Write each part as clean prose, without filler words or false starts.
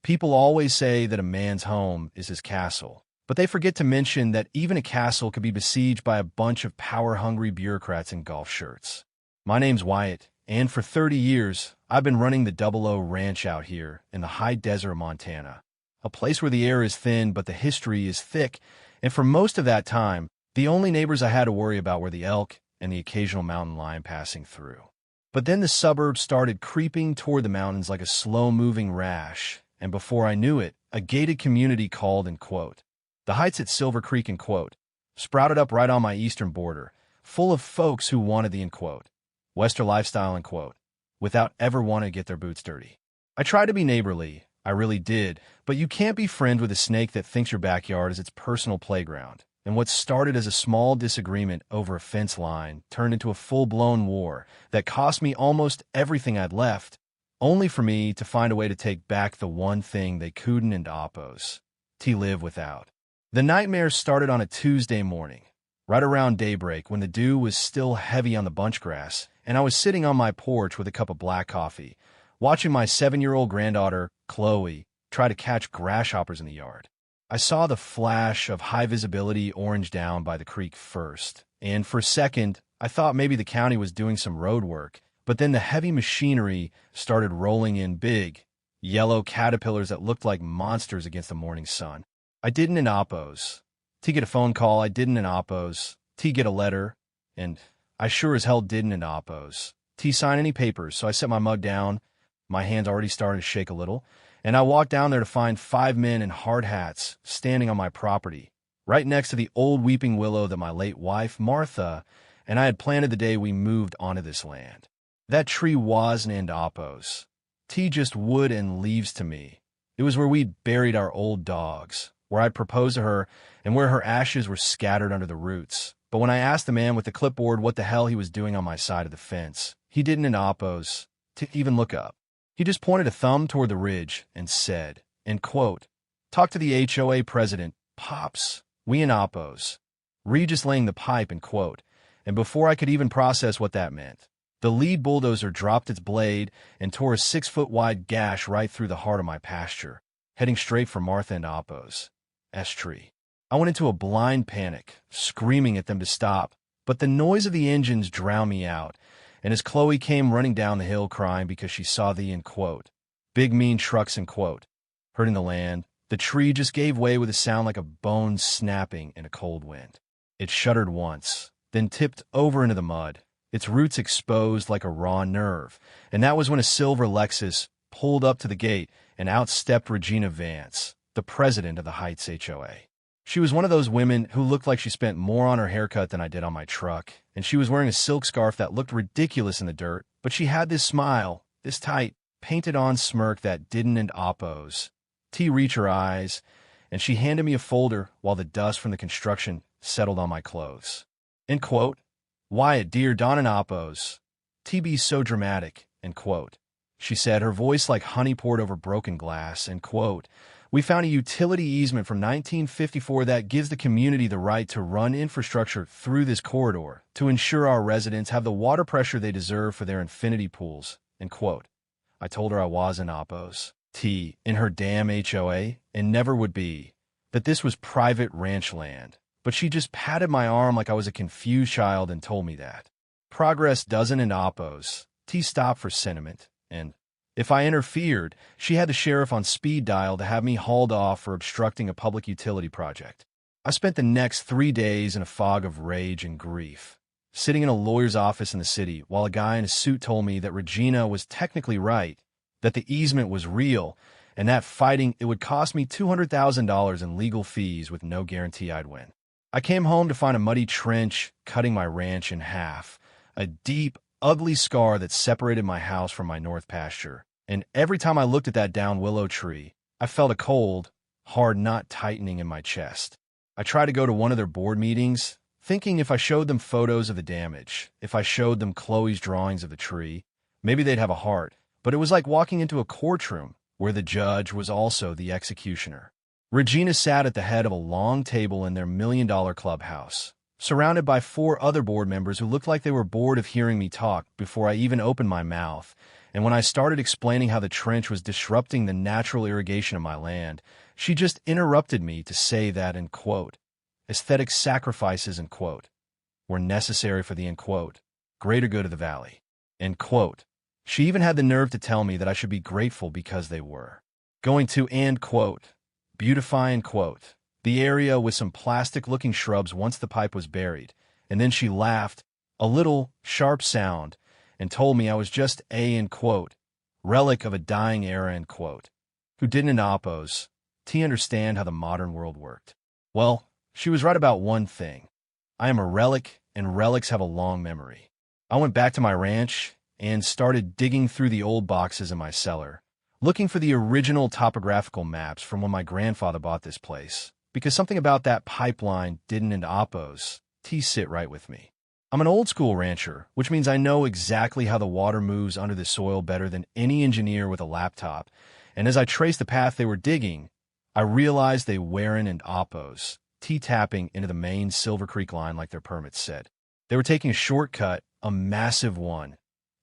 People always say that a man's home is his castle, but they forget to mention that even a castle could be besieged by a bunch of power-hungry bureaucrats in golf shirts. My name's Wyatt, and for 30 years, I've been running the Double O Ranch out here in the high desert of Montana, a place where the air is thin but the history is thick, and for most of that time, the only neighbors I had to worry about were the elk and the occasional mountain lion passing through. But then the suburbs started creeping toward the mountains like a slow-moving rash, and before I knew it, a gated community called, the Heights at Silver Creek, sprouted up right on my eastern border, full of folks who wanted the, Western lifestyle, without ever wanting to get their boots dirty. I tried to be neighborly, I really did, but you can't be friends with a snake that thinks your backyard is its personal playground. And what started as a small disagreement over a fence line turned into a full-blown war that cost me almost everything I'd left, only for me to find a way to take back the one thing they couldn't and oppose, to live without. The nightmare started on a Tuesday morning, right around daybreak when the dew was still heavy on the bunchgrass, and I was sitting on my porch with a cup of black coffee, watching my 7-year-old granddaughter, Chloe, try to catch grasshoppers in the yard. I saw the flash of high-visibility orange down by the creek first, and for a second, I thought maybe the county was doing some road work, but then the heavy machinery started rolling in big, yellow caterpillars that looked like monsters against the morning sun. I didn't oppose. T get a phone call, I didn't oppose. T get a letter, and I sure as hell didn't oppose. T sign any papers, so I set my mug down. My hands already started to shake a little, and I walked down there to find 5 men in hard hats standing on my property, right next to the old weeping willow that my late wife, Martha, and I had planted the day we moved onto this land. That tree wasn't an oppose. T just wood and leaves to me. It was where we'd buried our old dogs, where I'd proposed to her, and where her ashes were scattered under the roots. But when I asked the man with the clipboard what the hell he was doing on my side of the fence, he didn't oppose to even look up. He just pointed a thumb toward the ridge and said, talk to the HOA president, Pops, we in oppose. Regis laying the pipe, and before I could even process what that meant, the lead bulldozer dropped its blade and tore a 6-foot-wide gash right through the heart of my pasture, heading straight for Martha and Oppo's tree. I went into a blind panic, screaming at them to stop, but the noise of the engines drowned me out, and as Chloe came running down the hill crying because she saw the, big mean trucks, hurting the land, the tree just gave way with a sound like a bone snapping in a cold wind. It shuddered once, then tipped over into the mud, its roots exposed like a raw nerve, and that was when a silver Lexus pulled up to the gate and out stepped Regina Vance, the president of the Heights HOA. She was one of those women who looked like she spent more on her haircut than I did on my truck, and she was wearing a silk scarf that looked ridiculous in the dirt, but she had this smile, this tight, painted-on smirk that didn't oppose. T reached her eyes, and she handed me a folder while the dust from the construction settled on my clothes. Wyatt, dear Don and oppose. T be so dramatic, she said, her voice like honey poured over broken glass, we found a utility easement from 1954 that gives the community the right to run infrastructure through this corridor to ensure our residents have the water pressure they deserve for their infinity pools, I told her I was in oppose. T, in her damn HOA, and never would be, that this was private ranch land, but she just patted my arm like I was a confused child and told me that. Progress doesn't oppose. T stopped for sentiment, and if I interfered, she had the sheriff on speed dial to have me hauled off for obstructing a public utility project. I spent the next 3 days in a fog of rage and grief, sitting in a lawyer's office in the city while a guy in a suit told me that Regina was technically right, that the easement was real, and that fighting it would cost me $200,000 in legal fees with no guarantee I'd win. I came home to find a muddy trench cutting my ranch in half, a deep, ugly scar that separated my house from my north pasture, and every time I looked at that down willow tree, I felt a cold, hard knot tightening in my chest. I tried to go to one of their board meetings, thinking if I showed them photos of the damage, if I showed them Chloe's drawings of the tree, maybe they'd have a heart, but it was like walking into a courtroom where the judge was also the executioner. Regina sat at the head of a long table in their $1-million clubhouse, surrounded by 4 other board members who looked like they were bored of hearing me talk before I even opened my mouth, And when I started explaining how the trench was disrupting the natural irrigation of my land, she just interrupted me to say that, and quote, aesthetic sacrifices, and quote, were necessary for the, end quote, greater good of the valley, end quote. She even had the nerve to tell me that I should be grateful because they were going to, end quote, beautify, end quote, the area with some plastic-looking shrubs once the pipe was buried. And then she laughed, a little sharp sound, and told me I was just a, end quote, relic of a dying era, end quote, who didn't oppose to understand how the modern world worked. Well, she was right about one thing. I am a relic, and relics have a long memory. I went back to my ranch and started digging through the old boxes in my cellar, looking for the original topographical maps from when my grandfather bought this place, because something about that pipeline didn't and oppose sit right with me. I'm an old-school rancher, which means I know exactly how the water moves under the soil better than any engineer with a laptop, and as I traced the path they were digging, I realized they weren't and oppose tapping into the main Silver Creek line like their permits said. They were taking a shortcut, a massive one,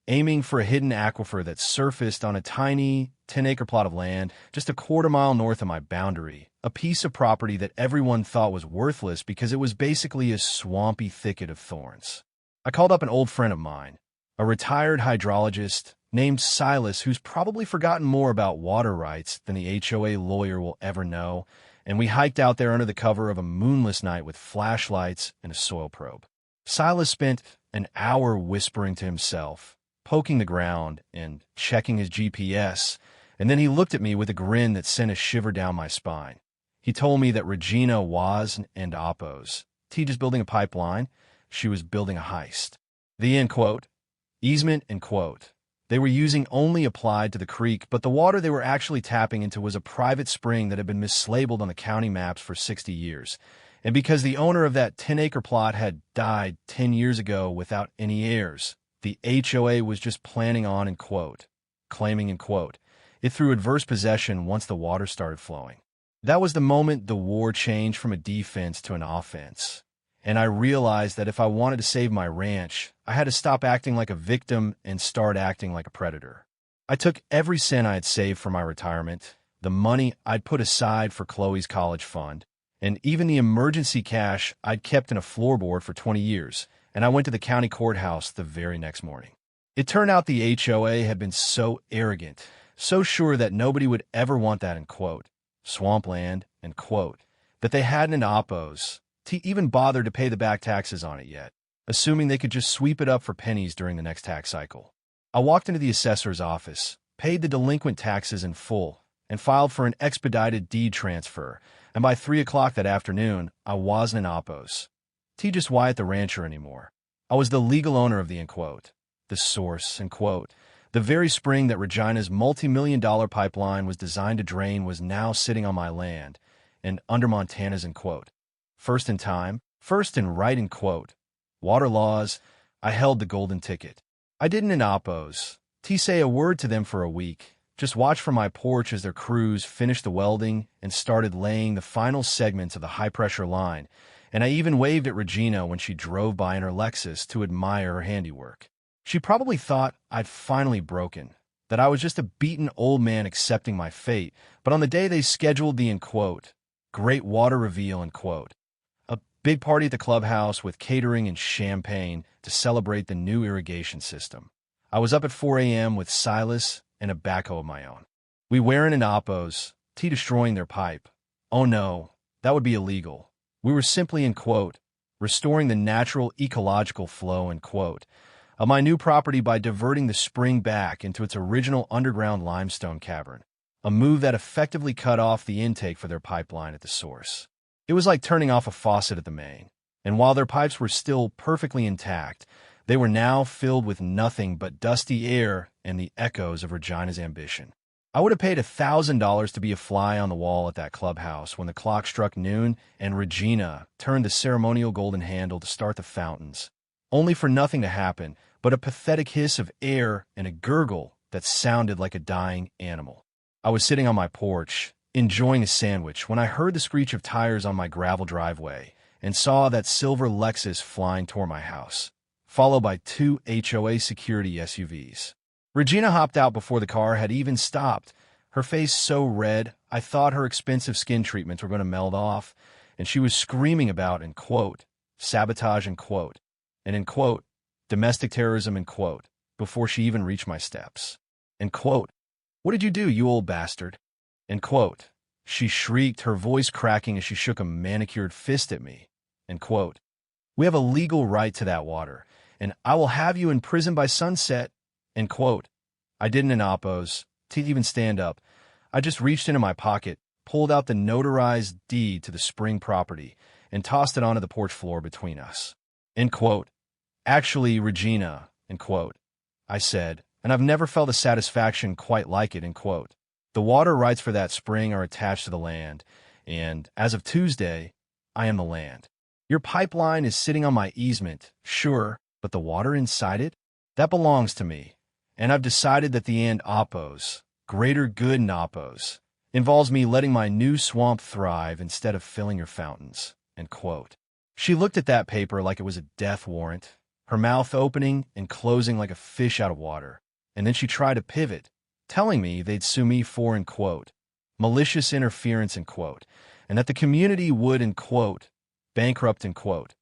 aiming for a hidden aquifer that surfaced on a tiny 10-acre plot of land just a quarter-mile north of my boundary, a piece of property that everyone thought was worthless because it was basically a swampy thicket of thorns. I called up an old friend of mine, a retired hydrologist named Silas, who's probably forgotten more about water rights than the HOA lawyer will ever know, and we hiked out there under the cover of a moonless night with flashlights and a soil probe. Silas spent an hour whispering to himself, poking the ground and checking his GPS, and then he looked at me with a grin that sent a shiver down my spine. He told me that Regina was and oppose just building a pipeline. She was building a heist. The, end quote, easement, end quote, they were using only applied to the creek, but the water they were actually tapping into was a private spring that had been mislabeled on the county maps for 60 years. And because the owner of that 10-acre plot had died 10 years ago without any heirs, the HOA was just planning on, end quote, claiming, end quote, it through adverse possession once the water started flowing. That was the moment the war changed from a defense to an offense. And I realized that if I wanted to save my ranch, I had to stop acting like a victim and start acting like a predator. I took every cent I had saved for my retirement, the money I'd put aside for Chloe's college fund, and even the emergency cash I'd kept in a floorboard for 20 years, and I went to the county courthouse the very next morning. It turned out the HOA had been so arrogant, so sure that nobody would ever want that, end quote, swampland, end quote, that they hadn't oppose to even bother to pay the back taxes on it yet, assuming they could just sweep it up for pennies during the next tax cycle. I walked into the assessor's office, paid the delinquent taxes in full, and filed for an expedited deed transfer, and by 3 o'clock that afternoon, I wasn't an oppose just Wyatt the rancher anymore. I was the legal owner of the, end quote, the source, end quote. The very spring that Regina's multi-million-dollar pipeline was designed to drain was now sitting on my land, and under Montana's, end quote, first in time, first in right, end quote, water laws, I held the golden ticket. I didn't in oppose say a word to them for a week, just watch from my porch as their crews finished the welding and started laying the final segments of the high-pressure line, and I even waved at Regina when she drove by in her Lexus to admire her handiwork. She probably thought I'd finally broken, that I was just a beaten old man accepting my fate, but on the day they scheduled the, end quote, great water reveal, end quote, a big party at the clubhouse with catering and champagne to celebrate the new irrigation system, I was up at 4 a.m. with Silas and a backhoe of my own. We weren't in oppose destroying their pipe. Oh no, that would be illegal. We were simply, end quote, restoring the natural ecological flow, end quote, of my new property by diverting the spring back into its original underground limestone cavern, a move that effectively cut off the intake for their pipeline at the source. It was like turning off a faucet at the main, and while their pipes were still perfectly intact, they were now filled with nothing but dusty air and the echoes of Regina's ambition. I would have paid $1,000 to be a fly on the wall at that clubhouse when the clock struck noon and Regina turned the ceremonial golden handle to start the fountains, only for nothing to happen but a pathetic hiss of air and a gurgle that sounded like a dying animal. I was sitting on my porch, enjoying a sandwich, when I heard the screech of tires on my gravel driveway and saw that silver Lexus flying toward my house, followed by 2 HOA security SUVs. Regina hopped out before the car had even stopped, her face so red I thought her expensive skin treatments were going to melt off, and she was screaming about, in quote, sabotage, in quote, and in quote, domestic terrorism, in quote, before she even reached my steps. In quote, what did you do, you old bastard? In quote, she shrieked, her voice cracking as she shook a manicured fist at me. In quote, we have a legal right to that water, and I will have you in prison by sunset. In quote, I didn't oppose to even stand up. I just reached into my pocket, pulled out the notarized deed to the spring property, and tossed it onto the porch floor between us. End quote. Actually, Regina, end quote, I said, and I've never felt a satisfaction quite like it, end quote. The water rights for that spring are attached to the land, and as of Tuesday, I am the land. Your pipeline is sitting on my easement, sure, but the water inside it? That belongs to me, and I've decided that the end oppos, greater good and oppos, involves me letting my new swamp thrive instead of filling your fountains, end quote. She looked at that paper like it was a death warrant, her mouth opening and closing like a fish out of water, and then she tried to pivot, telling me they'd sue me for, end quote, malicious interference, end quote, and that the community would, end quote, bankrupt, end quote,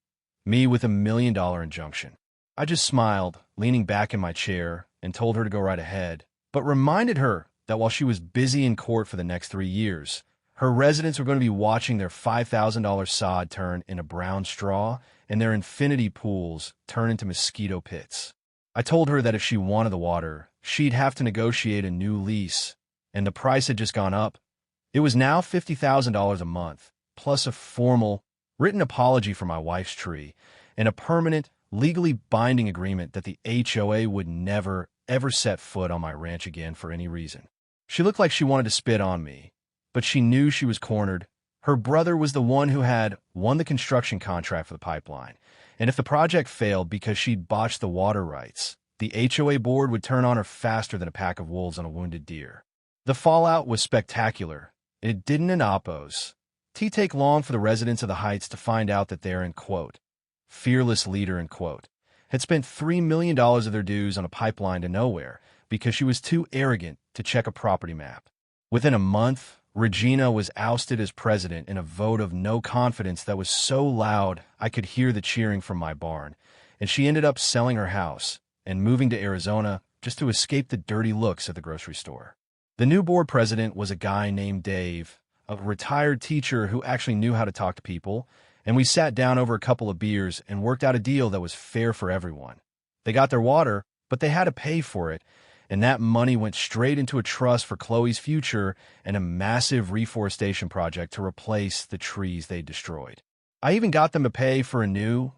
me with $1 million injunction. I just smiled, leaning back in my chair, and told her to go right ahead, but reminded her that while she was busy in court for the next 3 years, her residents were going to be watching their $5,000 sod turn into brown straw and their infinity pools turn into mosquito pits. I told her that if she wanted the water, she'd have to negotiate a new lease, and the price had just gone up. It was now $50,000 a month, plus a formal, written apology for my wife's tree, and a permanent, legally binding agreement that the HOA would never, ever set foot on my ranch again for any reason. She looked like she wanted to spit on me, but she knew she was cornered. Her brother was the one who had won the construction contract for the pipeline, and if the project failed because she'd botched the water rights, the HOA board would turn on her faster than a pack of wolves on a wounded deer. The fallout was spectacular. It didn't oppose. Take long for the residents of the Heights to find out that their, end quote, fearless leader, end quote, had spent $3 million of their dues on a pipeline to nowhere because she was too arrogant to check a property map. Within a month, Regina was ousted as president in a vote of no confidence that was so loud I could hear the cheering from my barn, and she ended up selling her house and moving to Arizona just to escape the dirty looks at the grocery store. The new board president was a guy named Dave, a retired teacher who actually knew how to talk to people, and we sat down over a couple of beers and worked out a deal that was fair for everyone. They got their water, but they had to pay for it, and that money went straight into a trust for Chloe's future and a massive reforestation project to replace the trees they destroyed. I even got them to pay for a new,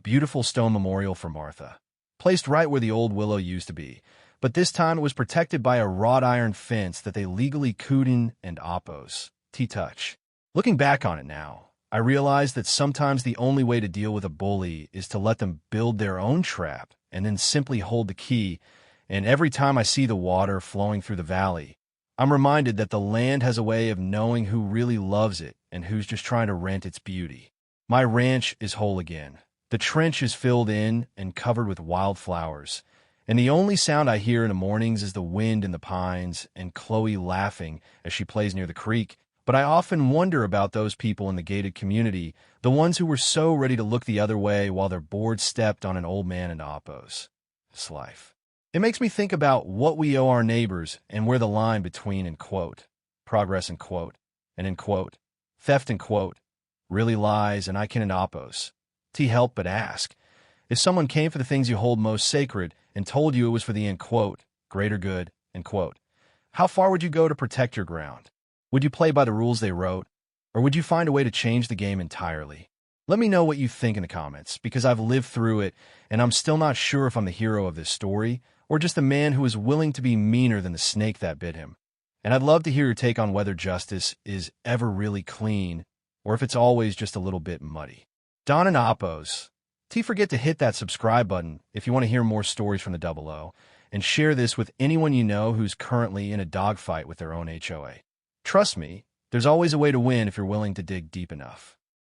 beautiful stone memorial for Martha, placed right where the old willow used to be, but this time it was protected by a wrought iron fence that they legally couldn't and oppose. T-touch. Looking back on it now, I realized that sometimes the only way to deal with a bully is to let them build their own trap and then simply hold the key. And every time I see the water flowing through the valley, I'm reminded that the land has a way of knowing who really loves it and who's just trying to rent its beauty. My ranch is whole again. The trench is filled in and covered with wildflowers, and the only sound I hear in the mornings is the wind in the pines and Chloe laughing as she plays near the creek. But I often wonder about those people in the gated community, the ones who were so ready to look the other way while their board stepped on an old man in oppos. It's life. It makes me think about what we owe our neighbors and where the line between, end quote, progress, end quote, and, end quote, theft, end quote, really lies, and I can, oppose. Help but ask. If someone came for the things you hold most sacred and told you it was for the, end quote, greater good, end quote, how far would you go to protect your ground? Would you play by the rules they wrote, or would you find a way to change the game entirely? Let me know what you think in the comments, because I've lived through it, and I'm still not sure if I'm the hero of this story, or just a man who is willing to be meaner than the snake that bit him. And I'd love to hear your take on whether justice is ever really clean, or if it's always just a little bit muddy. Don and Oppos. Forget to hit that subscribe button if you want to hear more stories from the Double O, and share this with anyone you know who's currently in a dogfight with their own HOA. Trust me, there's always a way to win if you're willing to dig deep enough.